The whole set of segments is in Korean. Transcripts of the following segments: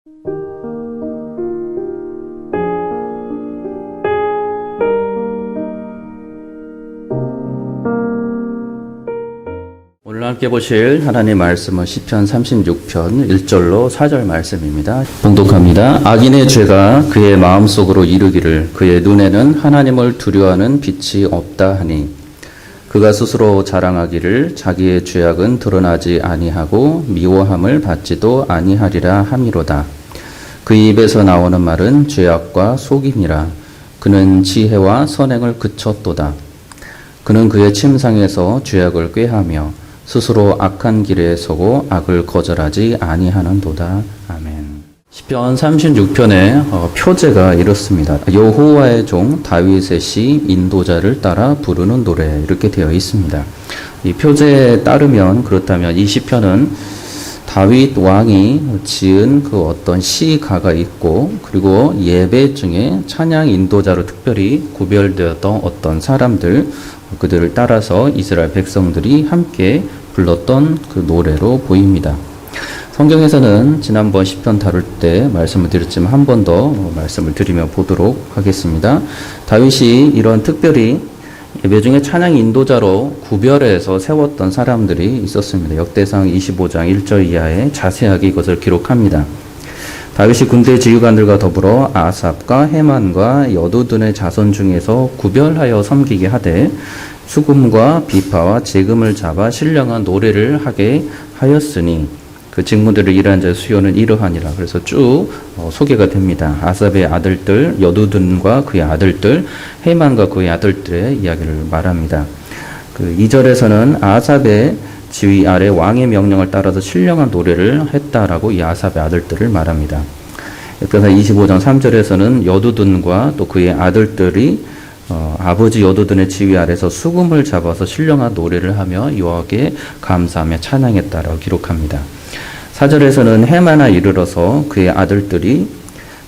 오늘 함께 보실 하나님의 말씀은 시편 36편 1절로 4절 말씀입니다. 봉독합니다. 악인의 죄가 그의 마음속으로 이르기를 그의 눈에는 하나님을 두려워하는 빛이 없다 하니 그가 스스로 자랑하기를 자기의 죄악은 드러나지 아니하고 미워함을 받지도 아니하리라 함이로다. 그 입에서 나오는 말은 죄악과 속임이라. 그는 지혜와 선행을 그쳤도다. 그는 그의 침상에서 죄악을 꾀하며 스스로 악한 길에 서고 악을 거절하지 아니하는도다. 아멘. 시편 36편의 표제가 이렇습니다. 여호와의 종 다윗의 시 인도자를 따라 부르는 노래 이렇게 되어 있습니다. 이 표제에 따르면 그렇다면 이 시편은 다윗 왕이 지은 그 어떤 시가가 있고 그리고 예배 중에 찬양 인도자로 특별히 구별되었던 어떤 사람들 그들을 따라서 이스라엘 백성들이 함께 불렀던 그 노래로 보입니다. 성경에서는 지난번 시편 다룰 때 말씀을 드렸지만 한 번 더 말씀을 드리며 보도록 하겠습니다. 다윗이 이런 특별히 예배 중에 찬양 인도자로 구별해서 세웠던 사람들이 있었습니다. 역대상 25장 1절 이하에 자세하게 이것을 기록합니다. 다윗이 군대 지휘관들과 더불어 아삽과 헤만과 여두둔의 자손 중에서 구별하여 섬기게 하되 수금과 비파와 제금을 잡아 신령한 노래를 하게 하였으니 그 직무들을 일한 자의 수요는 이러하니라. 그래서 쭉 소개가 됩니다. 아삽의 아들들, 여두둔과 그의 아들들, 헤만과 그의 아들들의 이야기를 말합니다. 그 2절에서는 아삽의 지휘 아래 왕의 명령을 따라서 신령한 노래를 했다라고 이 아삽의 아들들을 말합니다. 역대상 25장 3절에서는 여두둔과 또 그의 아들들이 아버지 여두둔의 지휘 아래서 수금을 잡아서 신령한 노래를 하며 여호와께 감사하며 찬양했다라고 기록합니다. 4절에서는 헤만아 이르러서 그의 아들들이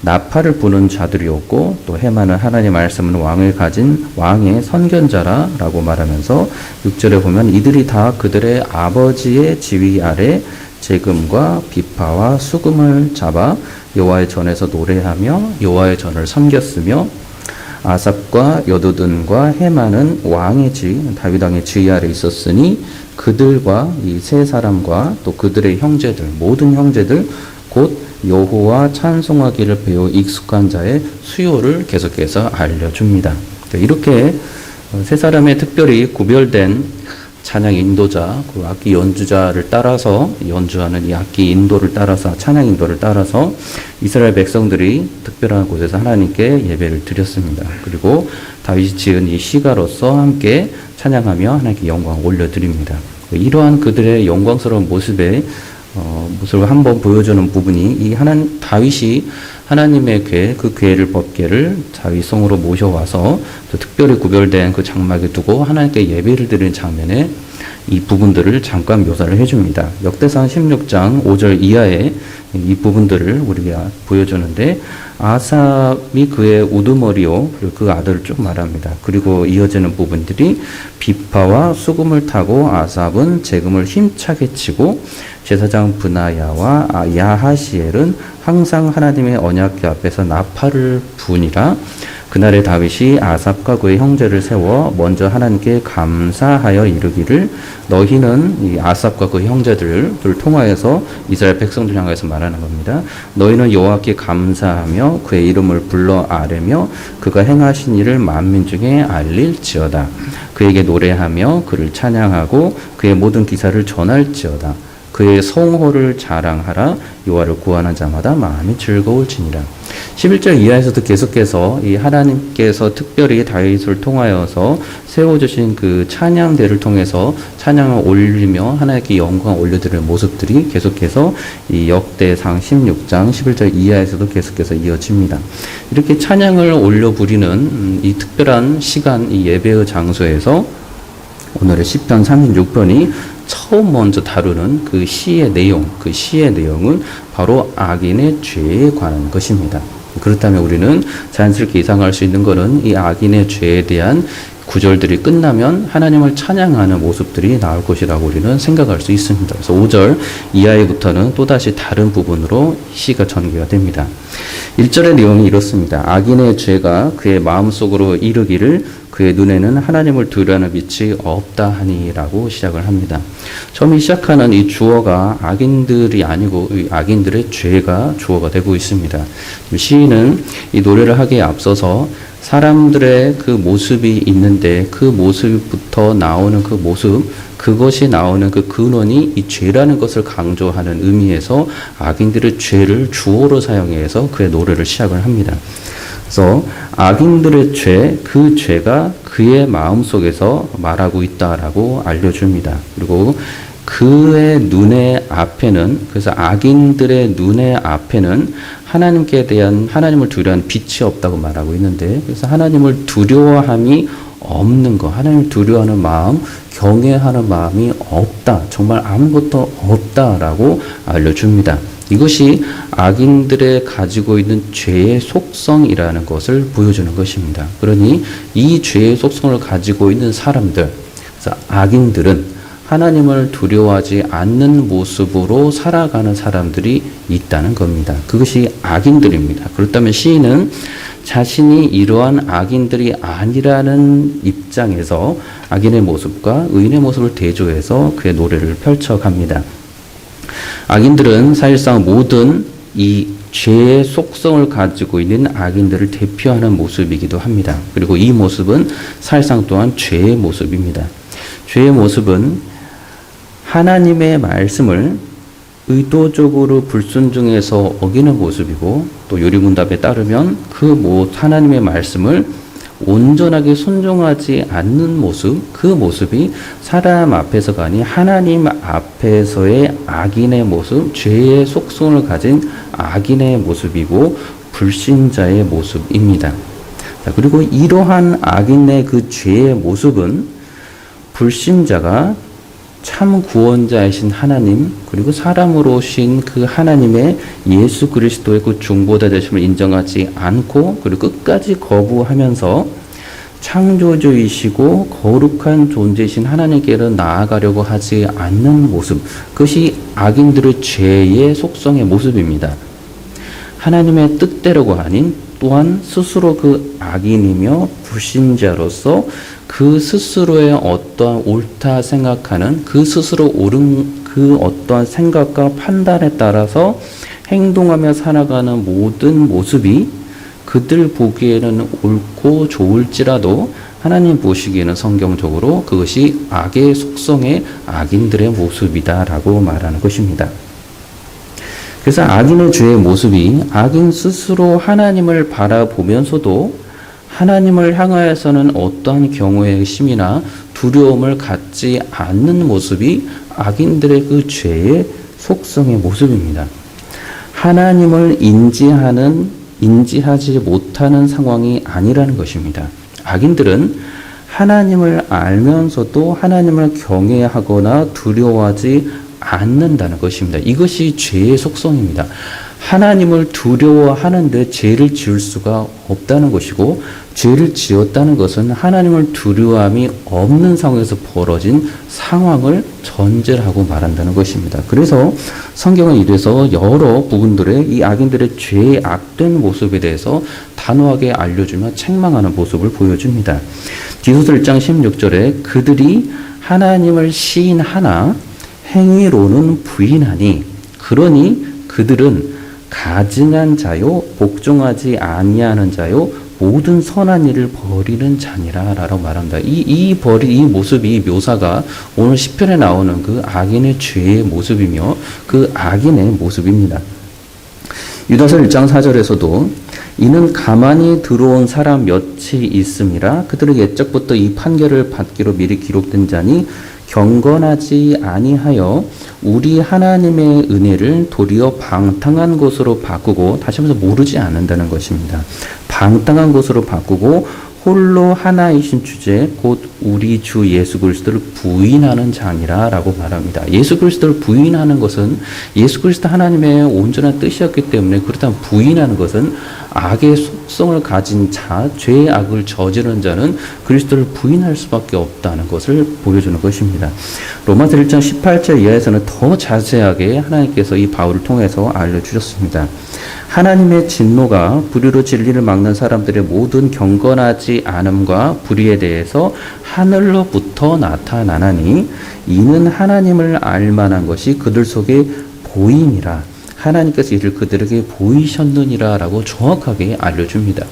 나팔을 부는 자들이었고 또 헤만은 하나님의 말씀은 왕을 가진 왕의 선견자라고 말하면서 6절에 보면 이들이 다 그들의 아버지의 지휘 아래 제금과 비파와 수금을 잡아 여호와의 전에서 노래하며 여호와의 전을 섬겼으며 아삽과 여두둔과 헤만은 왕의 다윗 왕의 지휘 아래 있었으니 그들과 이 세 사람과 또 그들의 형제들 모든 형제들 곧 여호와 찬송하기를 배워 익숙한 자의 수요를 계속해서 알려줍니다. 이렇게 세 사람의 특별히 구별된 찬양 인도자, 그 악기 연주자를 따라서 연주하는 이 악기 인도를 따라서 찬양 인도를 따라서 이스라엘 백성들이 특별한 곳에서 하나님께 예배를 드렸습니다. 그리고 다윗이 지은 이 시가로서 함께 찬양하며 하나님께 영광을 올려드립니다. 이러한 그들의 영광스러운 모습을 한번 보여주는 부분이 이 다윗이 하나님의 궤, 그 궤를 법궤를 다윗 성으로 모셔와서 또 특별히 구별된 그 장막에 두고 하나님께 예배를 드리는 장면에 이 부분들을 잠깐 묘사를 해줍니다. 역대상 16장 5절 이하에 이 부분들을 우리가 보여주는데 아삽이 그의 우두머리요 그리고 그 아들을 쭉 말합니다. 그리고 이어지는 부분들이 비파와 수금을 타고 아삽은 제금을 힘차게 치고 제사장 브나야와 야하시엘은 항상 하나님의 언약궤 앞에서 나팔을 부니라. 그날에 다윗이 아삽과 그의 형제를 세워 먼저 하나님께 감사하여 이르기를 너희는 이 아삽과 그 형제들을 통하여서 이스라엘 백성들 향해서 말하는 겁니다. 너희는 여호와께 감사하며 그의 이름을 불러 아뢰며 그가 행하신 일을 만민 중에 알릴지어다. 그에게 노래하며 그를 찬양하고 그의 모든 기사를 전할지어다. 그의 성호를 자랑하라. 여호와를 구하는 자마다 마음이 즐거울지니라. 11절 이하에서도 계속해서 이 하나님께서 특별히 다윗을 통하여서 세워주신 그 찬양대를 통해서 찬양을 올리며 하나님께 영광을 올려드리는 모습들이 계속해서 이 역대상 16장 11절 이하에서도 계속해서 이어집니다. 이렇게 찬양을 올려 부리는 이 특별한 시간, 이 예배의 장소에서 오늘의 시편 36편이 처음 먼저 다루는 그 시의 내용은 바로 악인의 죄에 관한 것입니다. 그렇다면 우리는 자연스럽게 예상할 수 있는 것은 이 악인의 죄에 대한 구절들이 끝나면 하나님을 찬양하는 모습들이 나올 것이라고 우리는 생각할 수 있습니다. 그래서 5절 이하에부터는 또다시 다른 부분으로 시가 전개가 됩니다. 1절의 내용이 이렇습니다. 악인의 죄가 그의 마음속으로 이르기를 그의 눈에는 하나님을 두려워하는 빛이 없다 하니라고 시작을 합니다. 처음에 시작하는 이 주어가 악인들이 아니고 악인들의 죄가 주어가 되고 있습니다. 시인은 이 노래를 하기에 앞서서 사람들의 그 모습이 있는데 그 모습부터 나오는 그 모습, 그것이 나오는 그 근원이 이 죄라는 것을 강조하는 의미에서 악인들의 죄를 주어로 사용해서 그의 노래를 시작을 합니다. 그래서 악인들의 죄, 그 죄가 그의 마음속에서 말하고 있다라고 알려줍니다. 그리고 그의 눈의 앞에는, 그래서 악인들의 눈의 앞에는 하나님께 대한, 하나님을 두려워하는 빛이 없다고 말하고 있는데, 그래서 하나님을 두려워함이 없는 것, 하나님을 두려워하는 마음, 경외하는 마음이 없다, 정말 아무것도 없다라고 알려줍니다. 이것이 악인들의 가지고 있는 죄의 속성이라는 것을 보여주는 것입니다. 그러니 이 죄의 속성을 가지고 있는 사람들, 그래서 악인들은 하나님을 두려워하지 않는 모습으로 살아가는 사람들이 있다는 겁니다. 그것이 악인들입니다. 그렇다면 시인은 자신이 이러한 악인들이 아니라는 입장에서 악인의 모습과 의인의 모습을 대조해서 그의 노래를 펼쳐갑니다. 악인들은 사실상 모든 이 죄의 속성을 가지고 있는 악인들을 대표하는 모습이기도 합니다. 그리고 이 모습은 사실상 또한 죄의 모습입니다. 죄의 모습은 하나님의 말씀을 의도적으로 불순종해서 어기는 모습이고, 또 요리문답에 따르면 그 하나님의 말씀을 온전하게 순종하지 않는 모습, 그 모습이 사람 앞에서가 아닌 하나님 앞에서의 악인의 모습, 죄의 속성을 가진 악인의 모습이고 불신자의 모습입니다. 그리고 이러한 악인의 그 죄의 모습은 불신자가 참 구원자이신 하나님, 그리고 사람으로 오신 그 하나님의 예수 그리스도의 그 중보자 되심을 인정하지 않고, 그리고 끝까지 거부하면서 창조주이시고 거룩한 존재이신 하나님께로 나아가려고 하지 않는 모습, 그것이 악인들의 죄의 속성의 모습입니다. 하나님의 뜻대로가 아닌 또한 스스로 그 악인이며 불신자로서 그 스스로의 어떠한 옳다 생각하는 그 스스로 옳은 그 어떠한 생각과 판단에 따라서 행동하며 살아가는 모든 모습이 그들 보기에는 옳고 좋을지라도 하나님 보시기에는 성경적으로 그것이 악의 속성의 악인들의 모습이다라고 말하는 것입니다. 그래서 악인의 죄의 모습이 악인 스스로 하나님을 바라보면서도 하나님을 향하여서는 어떠한 경외의 심이나 두려움을 갖지 않는 모습이 악인들의 그 죄의 속성의 모습입니다. 하나님을 인지하지 못하는 상황이 아니라는 것입니다. 악인들은 하나님을 알면서도 하나님을 경외하거나 두려워하지 않는다는 것입니다. 이것이 죄의 속성입니다. 하나님을 두려워하는데 죄를 지을 수가 없다는 것이고, 죄를 지었다는 것은 하나님을 두려워함이 없는 상황에서 벌어진 상황을 전제를 하고 말한다는 것입니다. 그래서 성경은 이래서 여러 부분들의 이 악인들의 죄의 악된 모습에 대해서 단호하게 알려주며 책망하는 모습을 보여줍니다. 디도서 1장 16절에 그들이 하나님을 시인하나 행위로는 부인하니 그러니 그들은 가증한 자요 복종하지 아니하는 자요 모든 선한 일을 버리는 자니라 라고 말합니다. 이 모습이 묘사가 오늘 시편에 나오는 그 악인의 죄의 모습이며 그 악인의 모습입니다. 유다서 1장 4절에서도 이는 가만히 들어온 사람 몇이 있음이라 그들은 옛적부터 이 판결을 받기로 미리 기록된 자니 경건하지 아니하여 우리 하나님의 은혜를 도리어 방탕한 것으로 바꾸고, 다시 한번 모르지 않는다는 것입니다. 방탕한 것으로 바꾸고 홀로 하나이신 주제 곧 우리 주 예수 그리스도를 부인하는 자니라라고 말합니다. 예수 그리스도를 부인하는 것은 예수 그리스도 하나님의 온전한 뜻이었기 때문에 그렇다면 부인하는 것은 악의 속성을 가진 자, 죄의 악을 저지른 자는 그리스도를 부인할 수밖에 없다는 것을 보여주는 것입니다. 로마서 1장 18절 이하에서는 더 자세하게 하나님께서 이 바울을 통해서 알려주셨습니다. 하나님의 진노가 불의로 진리를 막는 사람들의 모든 경건하지 않음과 불의에 대해서 하늘로부터 나타나나니 이는 하나님을 알만한 것이 그들 속에 보임이라 하나님께서 이를 그들에게 보이셨느니라 라고 정확하게 알려줍니다.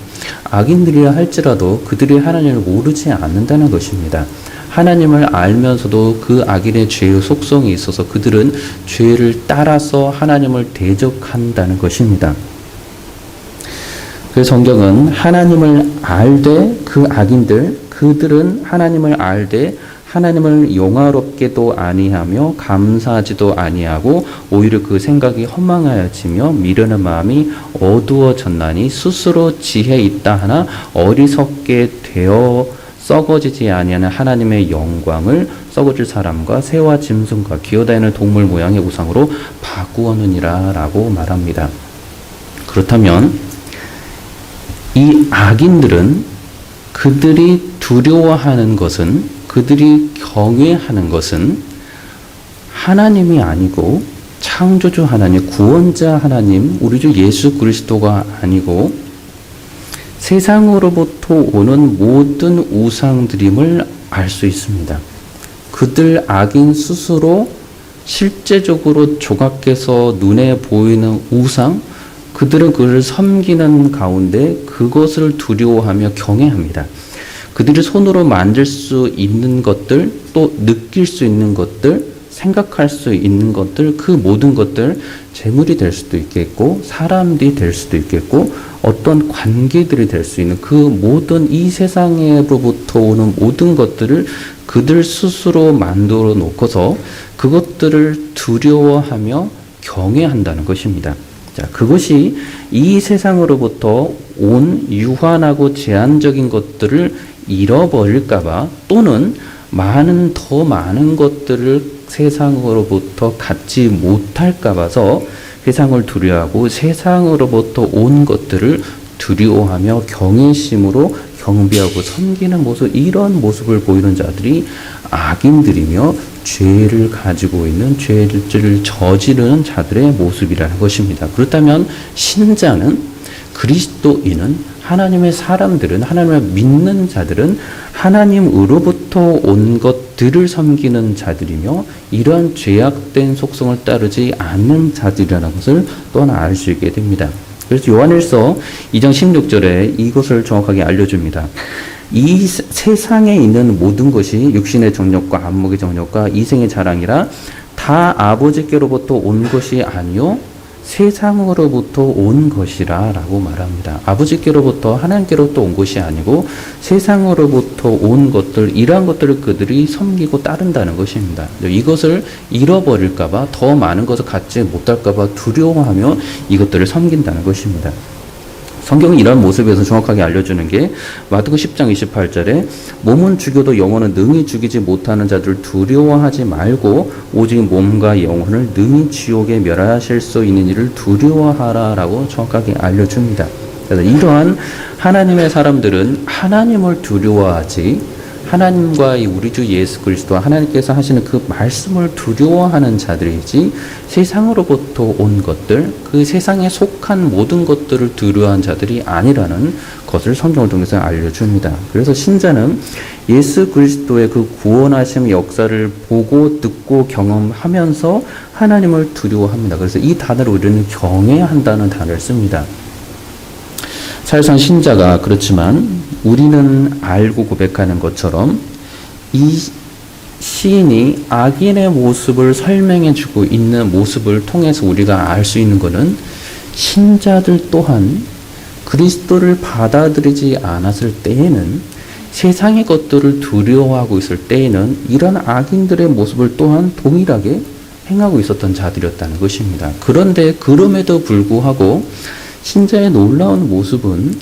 악인들이라 할지라도 그들이 하나님을 모르지 않는다는 것입니다. 하나님을 알면서도 그 악인의 죄의 속성이 있어서 그들은 죄를 따라서 하나님을 대적한다는 것입니다. 그래서 성경은 하나님을 알되 그 악인들 그들은 하나님을 알되 하나님을 영화롭게도 아니하며 감사하지도 아니하고 오히려 그 생각이 허망하여지며 미련한 마음이 어두워졌나니 스스로 지혜 있다 하나 어리석게 되어 썩어지지 아니하는 하나님의 영광을 썩어질 사람과 새와 짐승과 기어다니는 동물 모양의 우상으로 바꾸었느니라 라고 말합니다. 그렇다면 이 악인들은 그들이 두려워하는 것은 그들이 경외하는 것은 하나님이 아니고 창조주 하나님, 구원자 하나님, 우리 주 예수 그리스도가 아니고 세상으로부터 오는 모든 우상들임을 알 수 있습니다. 그들 악인 스스로 실제적으로 조각해서 눈에 보이는 우상, 그들은 그를 섬기는 가운데 그것을 두려워하며 경외합니다. 그들이 손으로 만질 수 있는 것들, 또 느낄 수 있는 것들, 생각할 수 있는 것들, 그 모든 것들, 재물이 될 수도 있겠고, 사람들이 될 수도 있겠고, 어떤 관계들이 될 수 있는 그 모든 이 세상으로부터 오는 모든 것들을 그들 스스로 만들어 놓고서 그것들을 두려워하며 경외한다는 것입니다. 자, 그것이 이 세상으로부터 온 유한하고 제한적인 것들을 잃어버릴까봐 또는 더 많은 것들을 세상으로부터 갖지 못할까봐서 세상을 두려워하고 세상으로부터 온 것들을 두려워하며 경외심으로 경배하고 섬기는 모습, 이런 모습을 보이는 자들이 악인들이며 죄를 가지고 있는 죄를 저지르는 자들의 모습이라는 것입니다. 그렇다면 신자는 그리스도인은 하나님의 사람들은 하나님을 믿는 자들은 하나님으로부터 온 것들을 섬기는 자들이며 이러한 죄악된 속성을 따르지 않는 자들이라는 것을 또한 알 수 있게 됩니다. 그래서 요한일서 2장 16절에 이것을 정확하게 알려줍니다. 이 세상에 있는 모든 것이 육신의 정욕과 안목의 정욕과 이생의 자랑이라 다 아버지께로부터 온 것이 아니요 세상으로부터 온 것이라 라고 말합니다. 아버지께로부터 하나님께로부터 온 것이 아니고 세상으로부터 온 것들, 이러한 것들을 그들이 섬기고 따른다는 것입니다. 이것을 잃어버릴까봐, 더 많은 것을 갖지 못할까봐 두려워하며 이것들을 섬긴다는 것입니다. 성경은 이런 모습에서 정확하게 알려주는 게 마태복음 10장 28절에 몸은 죽여도 영혼은 능히 죽이지 못하는 자들을 두려워하지 말고 오직 몸과 영혼을 능히 지옥에 멸하실 수 있는 일을 두려워하라 라고 정확하게 알려줍니다. 그래서 이러한 하나님의 사람들은 하나님을 두려워하지 하나님과 우리 주 예수 그리스도 하나님께서 하시는 그 말씀을 두려워하는 자들이지 세상으로부터 온 것들, 그 세상에 속한 모든 것들을 두려워하는 자들이 아니라는 것을 성경을 통해서 알려줍니다. 그래서 신자는 예수 그리스도의 그 구원하심 역사를 보고 듣고 경험하면서 하나님을 두려워합니다. 그래서 이 단어를 우리는 경외한다는 단어를 씁니다. 사실상 신자가 그렇지만 우리는 알고 고백하는 것처럼 이 시인이 악인의 모습을 설명해 주고 있는 모습을 통해서 우리가 알 수 있는 것은 신자들 또한 그리스도를 받아들이지 않았을 때에는 세상의 것들을 두려워하고 있을 때에는 이런 악인들의 모습을 또한 동일하게 행하고 있었던 자들이었다는 것입니다. 그런데 그럼에도 불구하고 신자의 놀라운 모습은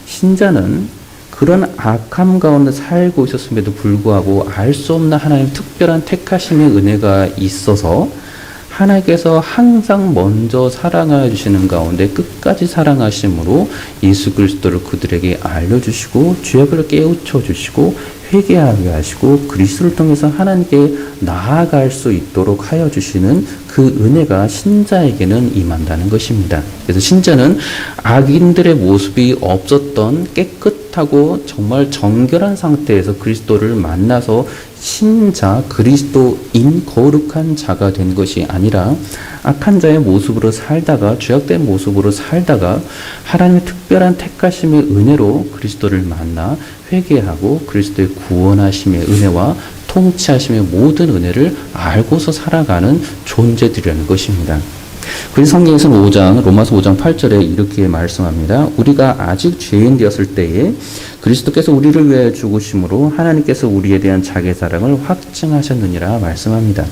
신자는 그런 악함 가운데 살고 있었음에도 불구하고 알 수 없는 하나님의 특별한 택하심의 은혜가 있어서 하나님께서 항상 먼저 사랑하여 주시는 가운데 끝까지 사랑하심으로 예수 그리스도를 그들에게 알려주시고 죄악을 깨우쳐 주시고 회개하게 하시고 그리스도를 통해서 하나님께 나아갈 수 있도록 하여 주시는 그 은혜가 신자에게는 임한다는 것입니다. 그래서 신자는 악인들의 모습이 없었던 깨끗하고 정말 정결한 상태에서 그리스도를 만나서 신자, 그리스도인 거룩한 자가 된 것이 아니라 악한 자의 모습으로 살다가 죄악된 모습으로 살다가 하나님의 특별한 택하심의 은혜로 그리스도를 만나 회개하고 그리스도의 구원하심의 은혜와 통치하심의 모든 은혜를 알고서 살아가는 존재들이라는 것입니다. 그래서 성경에서는 로마서 5장 8절에 이렇게 말씀합니다. 우리가 아직 죄인 되었을 때에 그리스도께서 우리를 위하여 죽으심으로 하나님께서 우리에 대한 자기의 사랑을 확증하셨느니라 말씀합니다.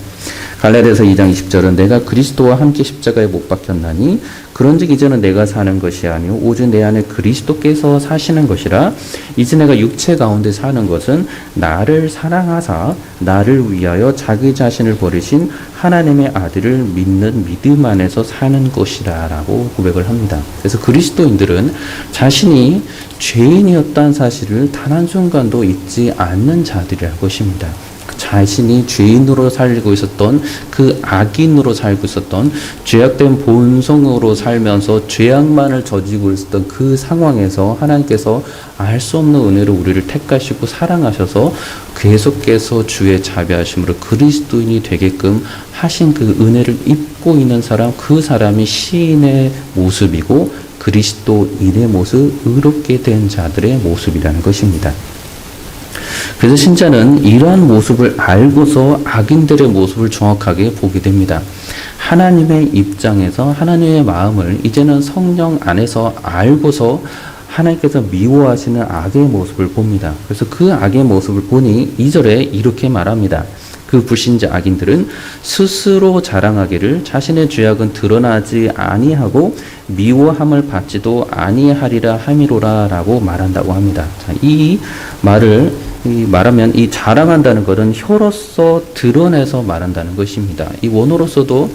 갈라디아서 2장 20절은 내가 그리스도와 함께 십자가에 못 박혔나니 그런즉 이제는 내가 사는 것이 아니요 오직 내 안에 그리스도께서 사시는 것이라. 이제 내가 육체 가운데 사는 것은 나를 사랑하사 나를 위하여 자기 자신을 버리신 하나님의 아들을 믿는 믿음 안에서 사는 것이라 라고 고백을 합니다. 그래서 그리스도인들은 자신이 죄인이었다는 사실을 단 한순간도 잊지 않는 자들이라는 것입니다. 자신이 죄인으로 살고 있었던 그 악인으로 살고 있었던 죄악된 본성으로 살면서 죄악만을 저지르고 있었던 그 상황에서 하나님께서 알 수 없는 은혜로 우리를 택하시고 사랑하셔서 계속해서 주의 자비하심으로 그리스도인이 되게끔 하신 그 은혜를 입고 있는 사람, 그 사람이 시인의 모습이고 그리스도인의 모습, 의롭게 된 자들의 모습이라는 것입니다. 그래서 신자는 이러한 모습을 알고서 악인들의 모습을 정확하게 보게 됩니다. 하나님의 입장에서 하나님의 마음을 이제는 성령 안에서 알고서 하나님께서 미워하시는 악의 모습을 봅니다. 그래서 그 악의 모습을 보니 2절에 이렇게 말합니다. 그 불신자 악인들은 스스로 자랑하기를 자신의 죄악은 드러나지 아니하고 미워함을 받지도 아니하리라 함이로라 라고 말한다고 합니다. 자, 이 말을 말하면 이 자랑한다는 것은 혀로서 드러내서 말한다는 것입니다. 이 원어로서도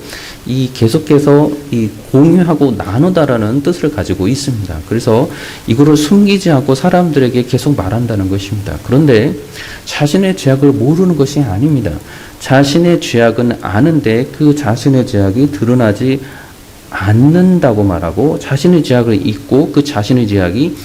이 계속해서 이 공유하고 나누다라는 뜻을 가지고 있습니다. 그래서 이거를 숨기지 않고 사람들에게 계속 말한다는 것입니다. 그런데 자신의 죄악을 모르는 것이 아닙니다. 자신의 죄악은 아는데 그 자신의 죄악이 드러나지 않는다고 말하고 자신의 죄악을 잊고 그 자신의 죄악이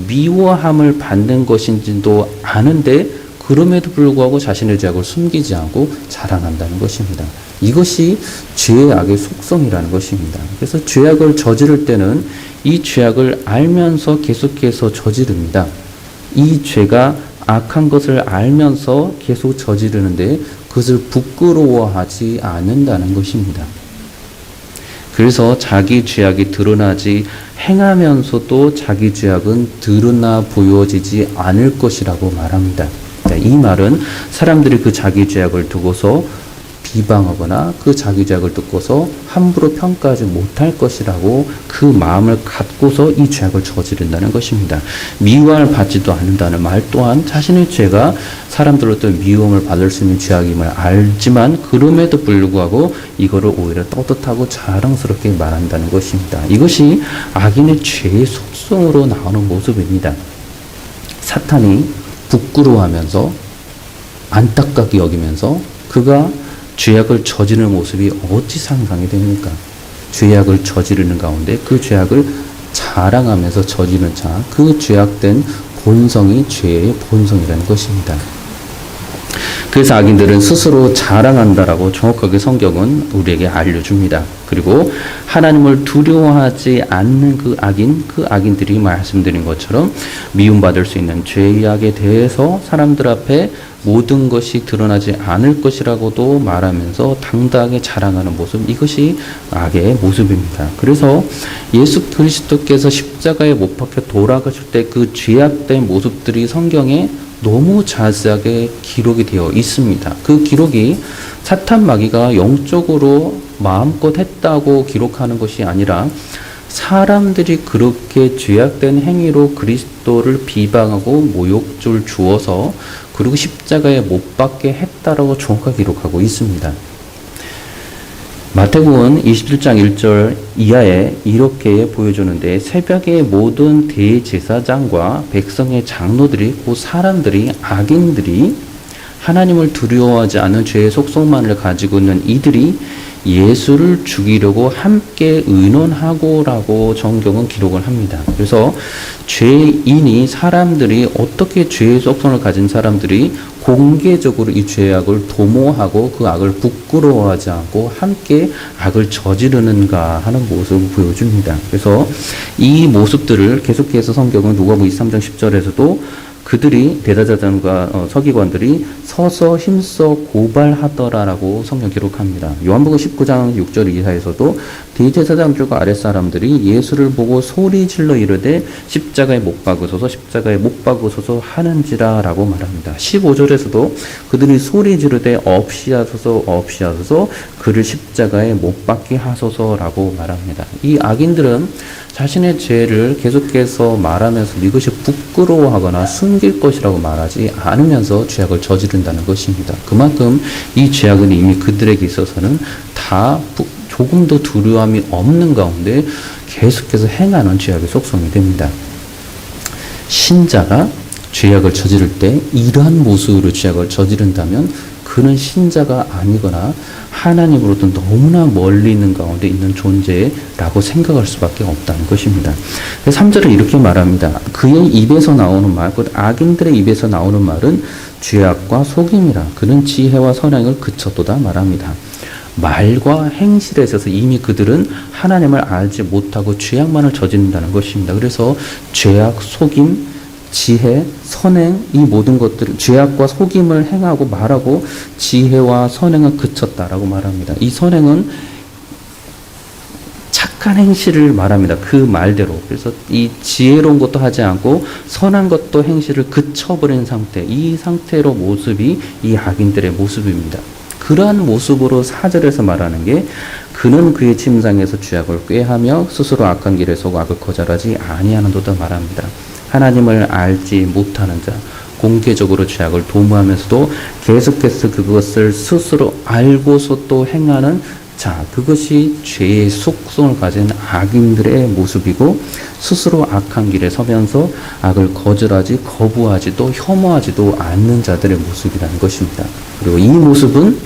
미워함을 받는 것인지도 아는데 그럼에도 불구하고 자신의 죄악을 숨기지 않고 자랑한다는 것입니다. 이것이 죄의 악의 속성이라는 것입니다. 그래서 죄악을 저지를 때는 이 죄악을 알면서 계속해서 저지릅니다. 이 죄가 악한 것을 알면서 계속 저지르는데 그것을 부끄러워하지 않는다는 것입니다. 그래서 자기 죄악이 드러나지 행하면서도 자기 죄악은 드러나 보여지지 않을 것이라고 말합니다. 이 말은 사람들이 그 자기 죄악을 두고서 비방하거나 그 자기 죄악을 듣고서 함부로 평가하지 못할 것이라고 그 마음을 갖고서 이 죄악을 저지른다는 것입니다. 미워함을 받지도 않는다는 말 또한 자신의 죄가 사람들로부터 미움을 받을 수 있는 죄악임을 알지만 그럼에도 불구하고 이거를 오히려 떳떳하고 자랑스럽게 말한다는 것입니다. 이것이 악인의 죄의 속성으로 나오는 모습입니다. 사탄이 부끄러워하면서 안타깝게 여기면서 그가 죄악을 저지르는 모습이 어찌 상상이 됩니까? 죄악을 저지르는 가운데 그 죄악을 자랑하면서 저지르는 자, 그 죄악된 본성이 죄의 본성이라는 것입니다. 그래서 악인들은 스스로 자랑한다라고 정확하게 성경은 우리에게 알려줍니다. 그리고 하나님을 두려워하지 않는 그 악인들이 말씀드린 것처럼 미움받을 수 있는 죄악에 대해서 사람들 앞에 모든 것이 드러나지 않을 것이라고도 말하면서 당당하게 자랑하는 모습, 이것이 악의 모습입니다. 그래서 예수 그리스도께서 십자가에 못 박혀 돌아가실 때 그 죄악된 모습들이 성경에 너무 자세하게 기록이 되어 있습니다. 그 기록이 사탄 마귀가 영적으로 마음껏 했다고 기록하는 것이 아니라 사람들이 그렇게 죄악된 행위로 그리스도를 비방하고 모욕을 주어서 그리고 십자가에 못 박게 했다라고 정확하게 기록하고 있습니다. 마태복음 27장 1절 이하에 이렇게 보여주는데 새벽에 모든 대제사장과 백성의 장로들이 그 사람들이 악인들이 하나님을 두려워하지 않는 죄의 속성만을 가지고 있는 이들이 예수를 죽이려고 함께 의논하고라고 성경은 기록을 합니다. 그래서 죄인이 사람들이 어떻게 죄의 속성을 가진 사람들이 공개적으로 이 죄악을 도모하고 그 악을 부끄러워하지 않고 함께 악을 저지르는가 하는 모습을 보여줍니다. 그래서 이 모습들을 계속해서 성경은 누가복음 23장 10절에서도 그들이 대제사장과 서기관들이 서서 힘써 고발하더라라고 성경 기록합니다. 요한복음 19장 6절 이하에서도 대제사장들과 아랫사람들이 예수를 보고 소리질러 이르되 십자가에 못 박으소서 십자가에 못 박으소서 하는지라라고 말합니다. 15절에서도 그들이 소리지르되 없이 하소서 그를 십자가에 못 박게 하소서라고 말합니다. 이 악인들은 자신의 죄를 계속해서 말하면서 이것이 부끄러워하거나 숨길 것이라고 말하지 않으면서 죄악을 저지른다는 것입니다. 그만큼 이 죄악은 이미 그들에게 있어서는 다 조금도 두려움이 없는 가운데 계속해서 행하는 죄악의 속성이 됩니다. 신자가 죄악을 저지를 때 이러한 모습으로 죄악을 저지른다면 그는 신자가 아니거나 하나님으로부터 너무나 멀리 있는 가운데 있는 존재라고 생각할 수밖에 없다는 것입니다. 3절은 이렇게 말합니다. 그의 입에서 나오는 말, 곧 악인들의 입에서 나오는 말은 죄악과 속임이라. 그는 지혜와 선행을 그쳤도다 말합니다. 말과 행실에 있어서 이미 그들은 하나님을 알지 못하고 죄악만을 저지른다는 것입니다. 그래서 죄악, 속임, 지혜, 선행 이 모든 것들을 죄악과 속임을 행하고 말하고 지혜와 선행은 그쳤다라고 말합니다. 이 선행은 착한 행실을 말합니다. 그 말대로. 그래서 이 지혜로운 것도 하지 않고 선한 것도 행실을 그쳐버린 상태. 이 상태로 모습이 이 악인들의 모습입니다. 그러한 모습으로 4절에서 말하는 게 그는 그의 침상에서 죄악을 꾀하며 스스로 악한 길에 서고 악을 거절하지 아니하는도다 말합니다. 하나님을 알지 못하는 자, 공개적으로 죄악을 도모하면서도 계속해서 그것을 스스로 알고서 또 행하는 자, 그것이 죄의 속성을 가진 악인들의 모습이고 스스로 악한 길에 서면서 악을 거절하지, 거부하지도 혐오하지도 않는 자들의 모습이라는 것입니다. 그리고 이 모습은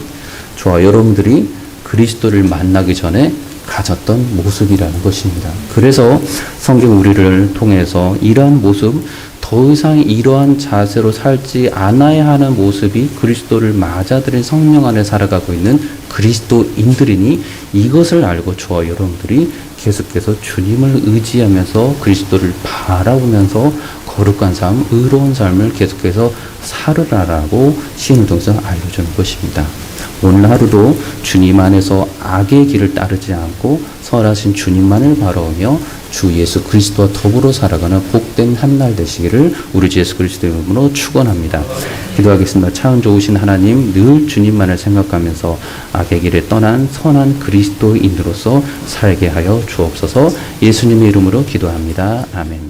저와 여러분들이 그리스도를 만나기 전에 가졌던 모습이라는 것입니다. 그래서 성경 우리를 통해서 이러한 모습, 더 이상 이러한 자세로 살지 않아야 하는 모습이 그리스도를 맞아들인 성령 안에 살아가고 있는 그리스도인들이니 이것을 알고 저와 여러분들이 계속해서 주님을 의지하면서 그리스도를 바라보면서 거룩한 삶, 의로운 삶을 계속해서 살으라라고 시인을 통해서 알려주는 것입니다. 오늘 하루도 주님 안에서 악의 길을 따르지 않고 선하신 주님만을 바라보며 주 예수 그리스도와 더불어 살아가는 복된 한날 되시기를 우리 주 예수 그리스도의 이름으로 축원합니다. 기도하겠습니다. 참 좋으신 하나님, 늘 주님만을 생각하면서 악의 길을 떠난 선한 그리스도인으로서 살게 하여 주옵소서. 예수님의 이름으로 기도합니다. 아멘.